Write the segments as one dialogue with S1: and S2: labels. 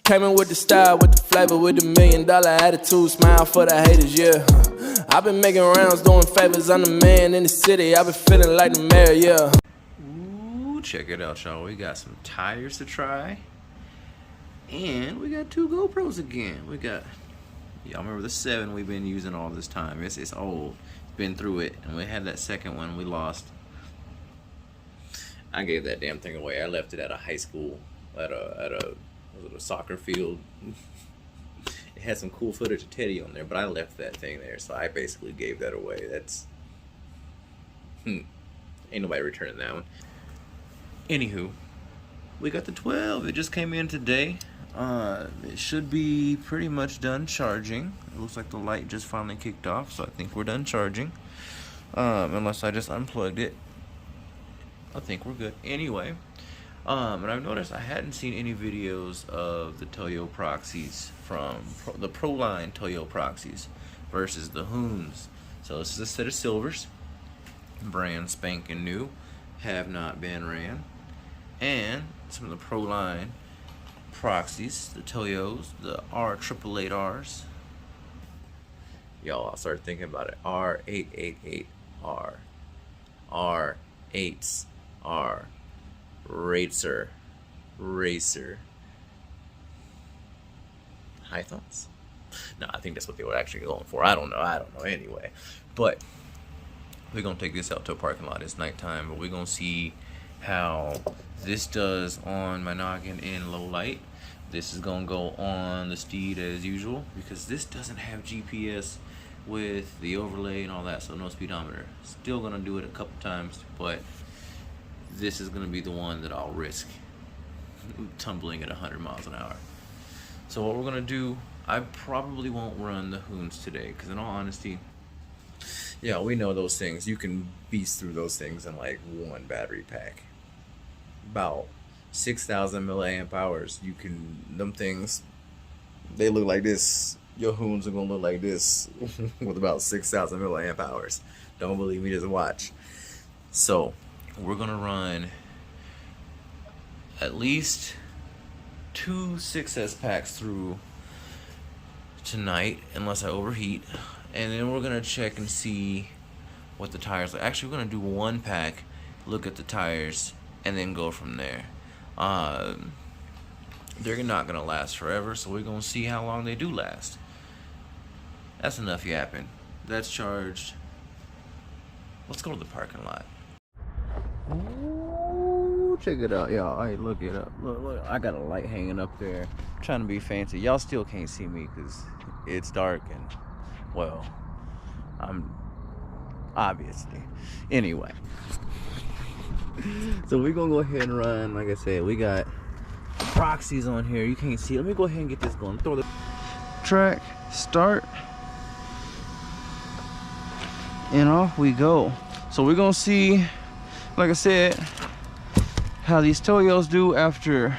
S1: Came in with the style, with the flavor, with the $1 million attitude. Smile for the haters, yeah. I've been making rounds, doing favors. I'm the man in the city. I've been feeling like the mayor, yeah.
S2: Ooh, check it out, y'all. We got some tires to try. And we got 2 GoPros again. We got, y'all remember the 7 we've been using all this time. It's old. Been through it. And we had that second one we lost. I gave that damn thing away. I left it at a high school, at a soccer field. It had some cool footage of Teddy on there, but I left that thing there, so I basically gave that away. That's ain't nobody returning that one. Anywho, we got the 12. It just came in today. It should be pretty much done charging. It looks like the light just finally kicked off, so I think we're done charging. Unless I just unplugged it. I think we're good. Anyway, and I've noticed I hadn't seen any videos of the Toyo Proxes from the Proline Toyo Proxes versus the Hoons. So this is a set of silvers, brand spanking new, have not been ran, and some of the Proline Proxes, the Toyos, the R888Rs. Y'all, I started thinking about it. R888R, R8s. R Racer. High thoughts? No, I think that's what they were actually going for. I don't know anyway. But we're gonna take this out to a parking lot. It's nighttime, but we're gonna see how this does on my noggin in low light. This is gonna go on the Steed as usual because this doesn't have GPS with the overlay and all that, so no speedometer. Still gonna do it a couple times, but this is going to be the one that I'll risk tumbling at 100 miles an hour. So what we're going to do, I probably won't run the Hoons today, because in all honesty, yeah, we know those things. You can beast through those things in like 1 battery pack. About 6,000 milliamp hours. You can, them things, they look like this. Your Hoons are going to look like this with about 6,000 milliamp hours. Don't believe me, just watch. So we're gonna run at least 2 6S packs through tonight, unless I overheat, and then we're gonna check and see what the tires are. Actually, we're gonna do 1 pack, look at the tires, and then go from there. They're not gonna last forever, so we're gonna see how long they do last. That's enough yapping. That's charged. Let's go to the parking lot. Ooh, check it out, y'all. Hey, look it up. Look, I got a light hanging up there. I'm trying to be fancy. Y'all still can't see me because it's dark and, well, I'm obviously. Anyway. So we're going to go ahead and run. Like I said, we got Proxes on here. You can't see. Let me go ahead and get this going. Throw the track, start, and off we go. So we're going to see, like I said, how these Toyos do after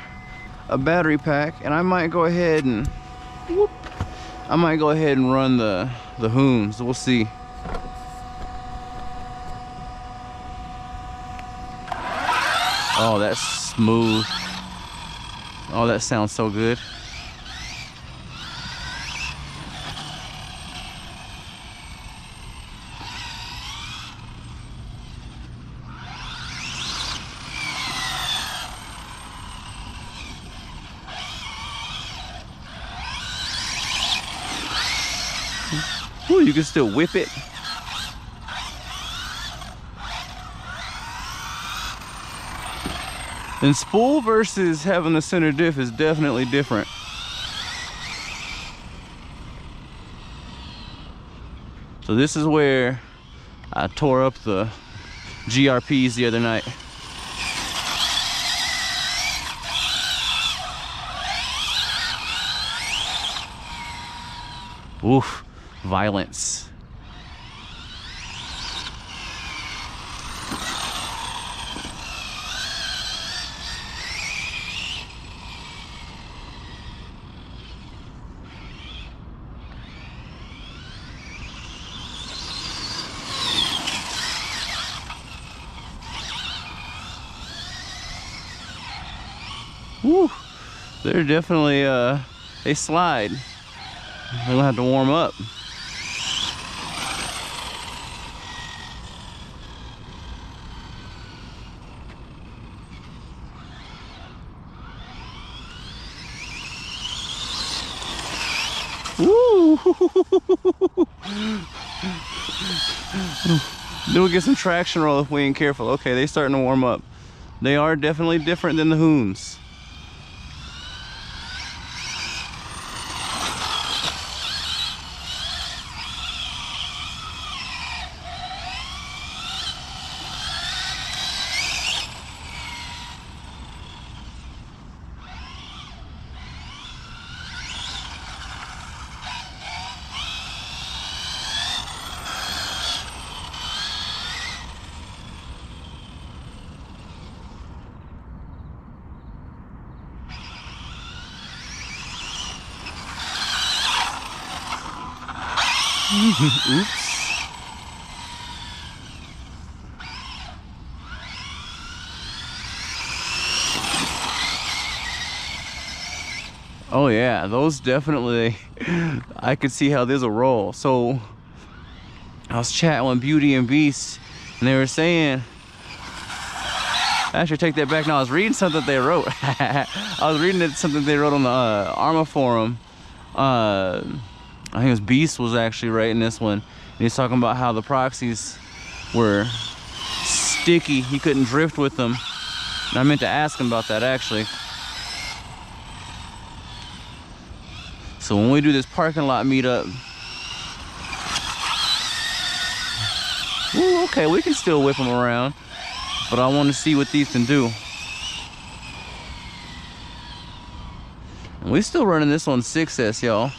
S2: a battery pack, and I might go ahead and run the Hoons. We'll see. Oh, that's smooth. Oh, that sounds so good. Ooh, you can still whip it. And spool versus having the center diff is definitely different. So this is where I tore up the GRPs the other night. Oof, violence. Woo.
S3: They're definitely, they slide. They're gonna have to warm up. Woo! Then we'll get some traction roll if we ain't careful. Okay, they starting to warm up. They are definitely different than the Hoons. Oops. Oh yeah, those definitely, I could see how this will roll. So I was chatting with Beauty and Beast and they were saying, actually take that back now, I was reading something they wrote. I was reading something they wrote on the Arma forum. I think it was Beast was actually writing this one. And he's talking about how the proxies were sticky. He couldn't drift with them. And I meant to ask him about that actually. So when we do this parking lot meetup, ooh, okay, we can still whip them around, but I want to see what these can do. And we still running this on 6S, y'all.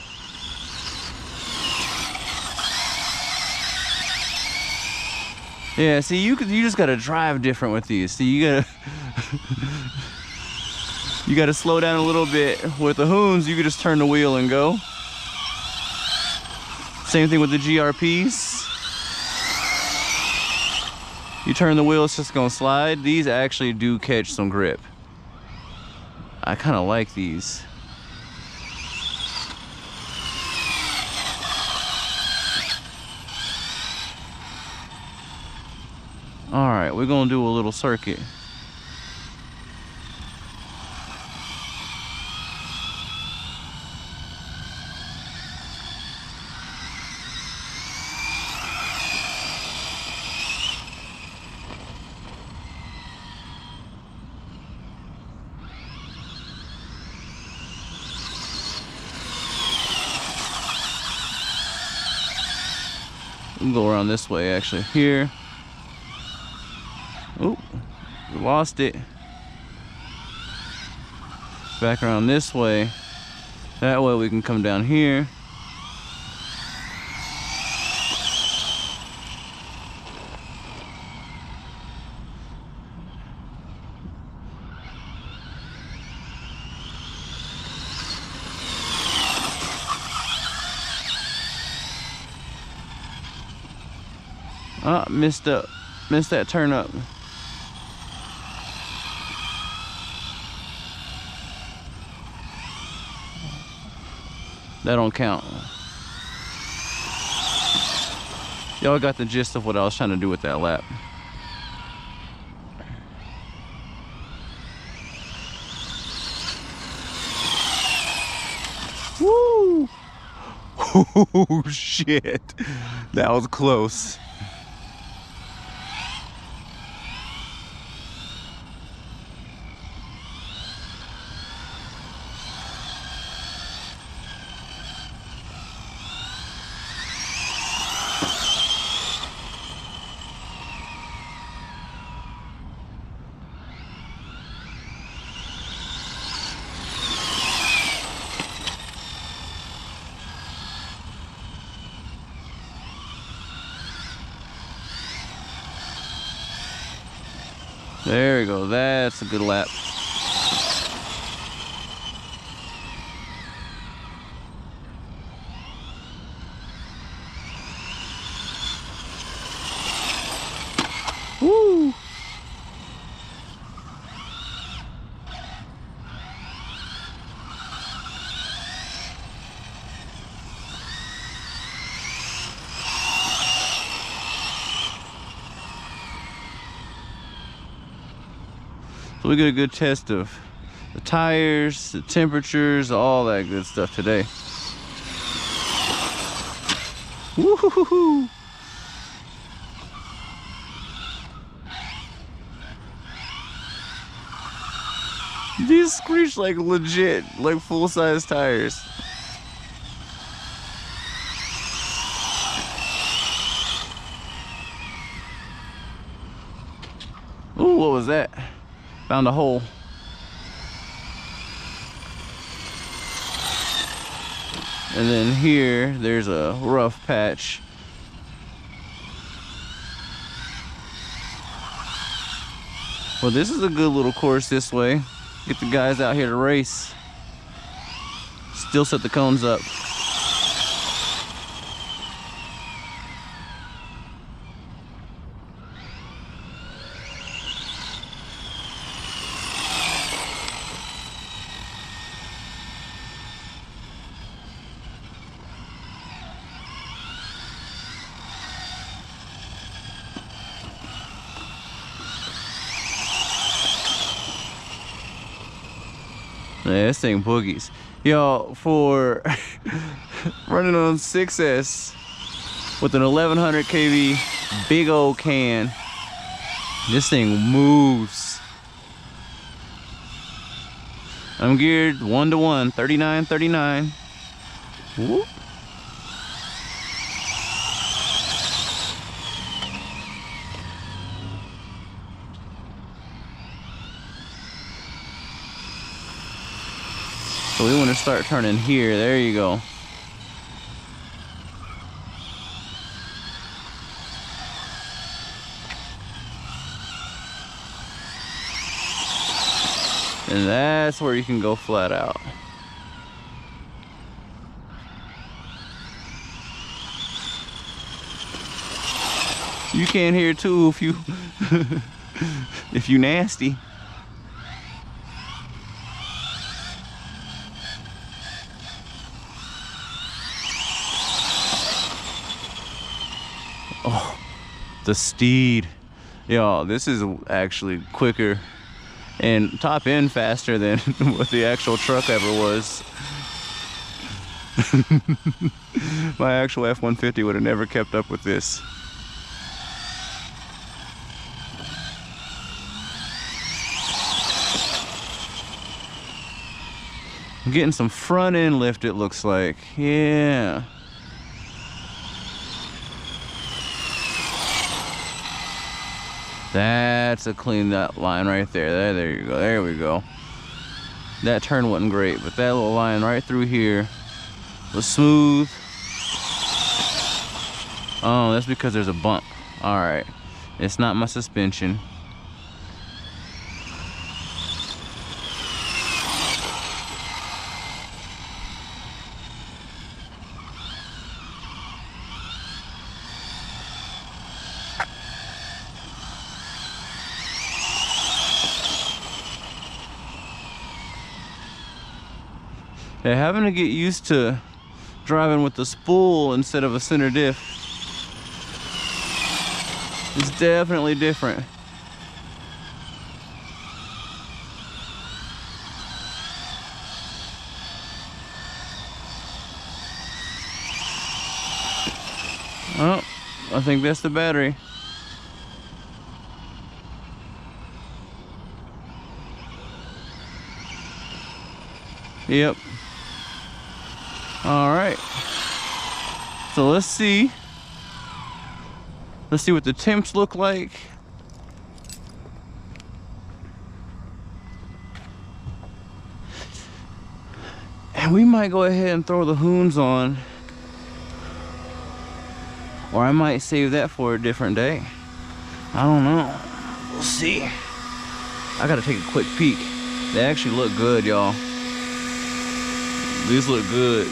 S3: Yeah, see, you just gotta drive different with these. See, you gotta slow down a little bit. With the Hoons, you can just turn the wheel and go. Same thing with the GRPs. You turn the wheel, it's just gonna slide. These actually do catch some grip. I kind of like these. All right, we're gonna do a little circuit. We can go around this way actually. Here. Oop, we lost it. Back around this way. That way we can come down here. Ah, missed that turn up. That don't count. Y'all got the gist of what I was trying to do with that lap. Woo! Oh shit. That was close. There we go. That's a good lap. Woo! So we get a good test of the tires, the temperatures, all that good stuff today. Woo-hoo-hoo-hoo. These screech like legit, like full-size tires. Ooh, what was that? Found a hole. And then here, there's a rough patch. Well, this is a good little course this way. Get the guys out here to race. Still set the cones up. Yeah, this thing boogies. Yo, for running on 6S with an 1100 kV big old can, this thing moves. I'm geared 1-to-1, 39-39. Whoop. So we want to start turning here. There you go. And that's where you can go flat out. You can hear too if you if you nasty. Oh, the Steed. Yo, this is actually quicker and top end faster than what the actual truck ever was. My actual F-150 would have never kept up with this. I'm getting some front end lift, it looks like. Yeah. That's a clean that line right there. There you go. There we go. That turn wasn't great, but that little line right through here was smooth. Oh, that's because there's a bump. All right. It's not my suspension. Yeah, having to get used to driving with the spool instead of a center diff is definitely different. Oh, I think that's the battery. Yep. All right, so let's see what the temps look like. And we might go ahead and throw the hoons on, or I might save that for a different day. I don't know, we'll see. I gotta take a quick peek. They actually look good, y'all. These look good.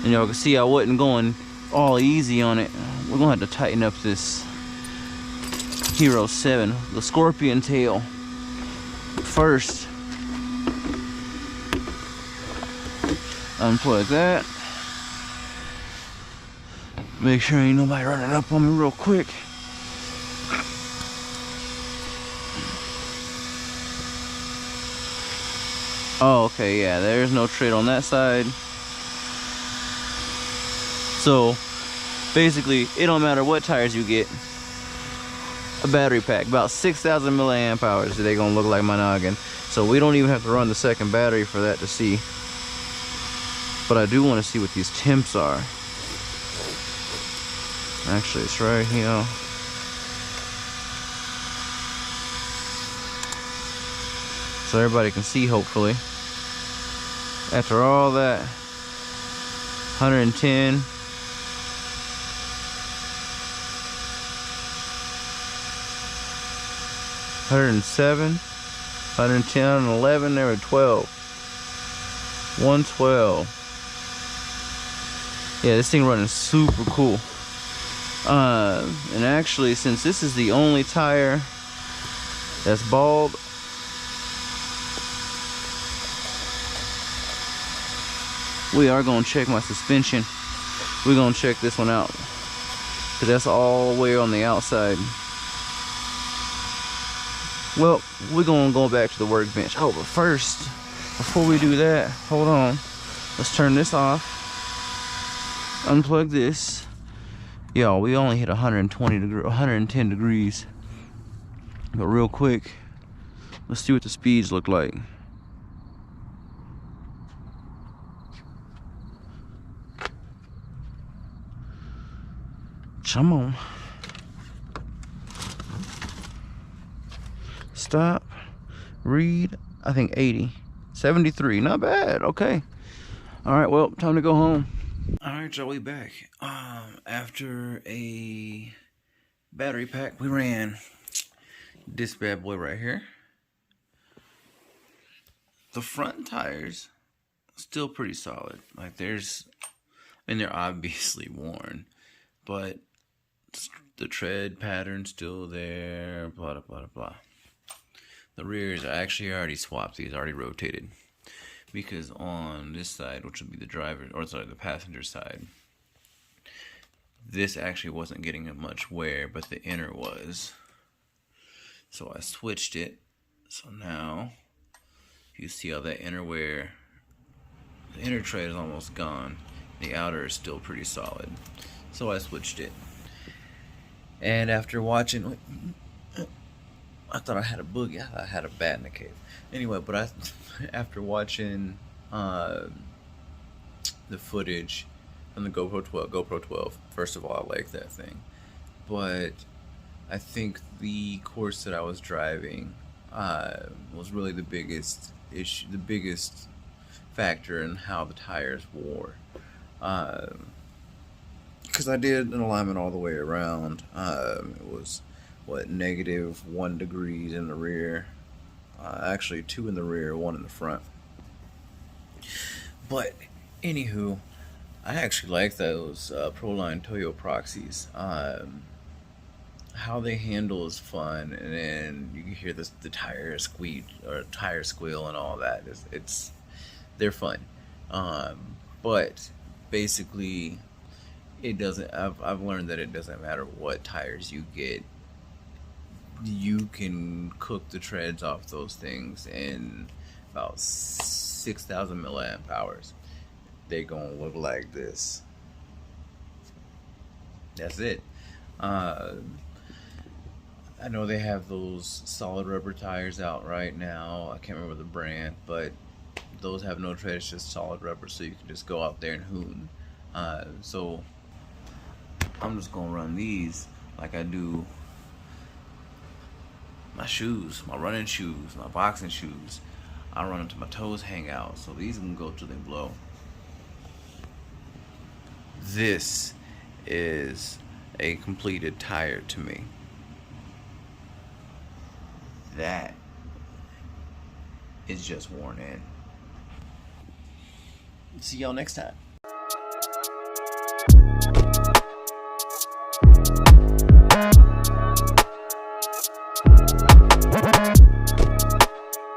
S3: And y'all can see I wasn't going all easy on it. We're gonna have to tighten up this Hero 7, the Scorpion tail. First, unplug that. Make sure ain't nobody running up on me real quick. Oh, okay, yeah, there's no tread on that side. So basically, it don't matter what tires you get. A battery pack, about 6,000 milliamp hours, they gonna look like my noggin. So we don't even have to run the second battery for that to see. But I do want to see what these temps are. Actually, it's right here. So everybody can see, hopefully. After all that, 110. 107, 110, 111, there were 12. 112. Yeah, this thing running super cool. And actually, since this is the only tire that's bald, we are gonna check my suspension. We're gonna check this one out, because that's all the way on the outside. Well, we're gonna go back to the workbench. Oh, but first, before we do that, hold on. Let's turn this off. Unplug this. Y'all, we only hit 110 degrees. But real quick, let's see what the speeds look like. Come on. Stop. Read. I think 80. 73. Not bad. Okay. All right. Well, time to go home. All right, y'all. We back. After a battery pack, we ran this bad boy right here. The front tires still pretty solid. Like they're obviously worn, but the tread pattern still there. Blah blah blah blah. The rears, I actually already swapped these, already rotated, because on this side, which would be the driver, or sorry, the passenger side, this actually wasn't getting much wear, but the inner was. So I switched it. So now you see how that inner wear, the inner tread is almost gone. The outer is still pretty solid. So I switched it. And after watching, I thought I had a boogie. I thought I had a bat in the cave. Anyway, but after watching the footage on the GoPro 12, first of all, I like that thing. But I think the course that I was driving was really the biggest issue, the biggest factor in how the tires wore. Because I did an alignment all the way around. It was -1 degrees in the rear, actually 2 in the rear, 1 in the front. But anywho, I actually like those Proline Toyo Proxes. How they handle is fun, and then you can hear the tire squeak or tire squeal and all that. They're fun, but basically it doesn't. I've learned that it doesn't matter what tires you get. You can cook the treads off those things in about 6,000 milliamp hours. They're gonna look like this. That's it. I know they have those solid rubber tires out right now. I can't remember the brand, but those have no tread, it's just solid rubber, so you can just go out there and hoon. So I'm just gonna run these like I do my shoes, my running shoes, my boxing shoes. I run them till my toes hang out, so these can go till they blow. This is a completed tire to me. That is just worn in. See y'all next time.